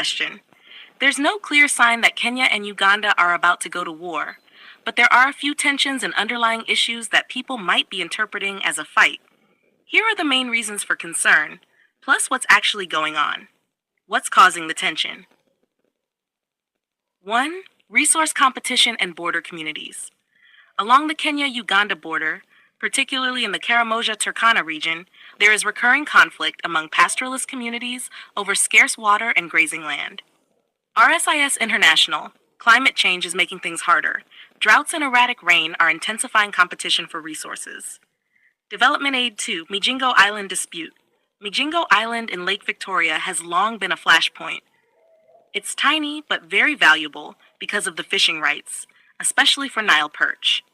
question. There's no clear sign that Kenya and Uganda are about to go to war, but there are a few tensions and underlying issues that people might be interpreting as a fight. Here are the main reasons for concern, plus what's actually going on. What's causing the tension? 1. Resource competition and border communities. Along the Kenya-Uganda border, particularly in the Karamoja-Turkana region, there is recurring conflict among pastoralist communities over scarce water and grazing land. RSIS International, climate change is making things harder. Droughts and erratic rain are intensifying competition for resources. Development Aid 2, Mijingo Island Dispute. Mijingo Island in Lake Victoria has long been a flashpoint. It's tiny but very valuable because of the fishing rights, especially for Nile perch.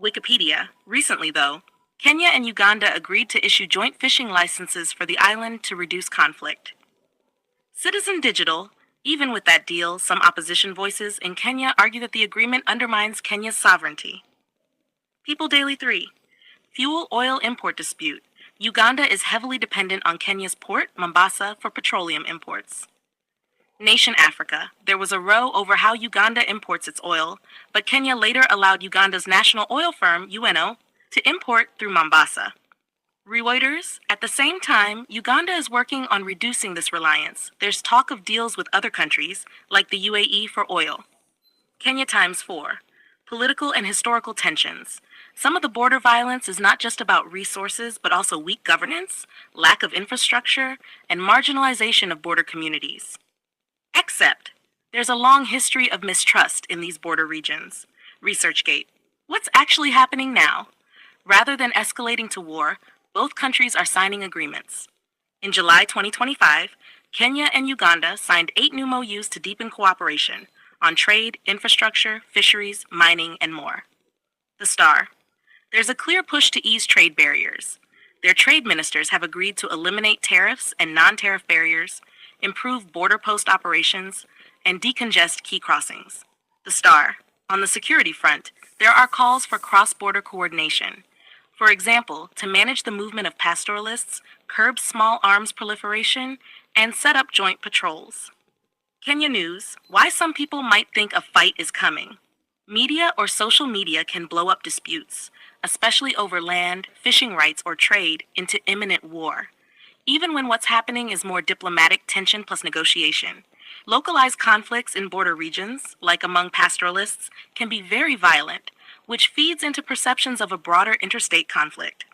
Wikipedia. Recently, though, Kenya and Uganda agreed to issue joint fishing licenses for the island to reduce conflict. Citizen Digital. Even with that deal, some opposition voices in Kenya argue that the agreement undermines Kenya's sovereignty. People Daily 3. Fuel oil import dispute. Uganda is heavily dependent on Kenya's port, Mombasa, for petroleum imports. Nation Africa. There was a row over how Uganda imports its oil, but Kenya later allowed Uganda's national oil firm, UNO, to import through Mombasa. Reuters. At the same time, Uganda is working on reducing this reliance. There's talk of deals with other countries, like the UAE for oil. Kenya Times 4. Political and historical tensions. Some of the border violence is not just about resources, but also weak governance, lack of infrastructure, and marginalization of border communities. Except, there's a long history of mistrust in these border regions. ResearchGate. What's actually happening now? Rather than escalating to war, both countries are signing agreements. In July 2025, Kenya and Uganda signed 8 new MOUs to deepen cooperation on trade, infrastructure, fisheries, mining, and more. The Star. There's a clear push to ease trade barriers. Their trade ministers have agreed to eliminate tariffs and non-tariff barriers, improve border post operations, and decongest key crossings. The Star. On the security front, there are calls for cross-border coordination. For example, to manage the movement of pastoralists, curb small arms proliferation, and set up joint patrols. Kenya News. Why some people might think a fight is coming. Media or social media can blow up disputes, especially over land, fishing rights, or trade, into imminent war, even when what's happening is more diplomatic tension plus negotiation. Localized conflicts in border regions, like among pastoralists, can be very violent, which feeds into perceptions of a broader interstate conflict.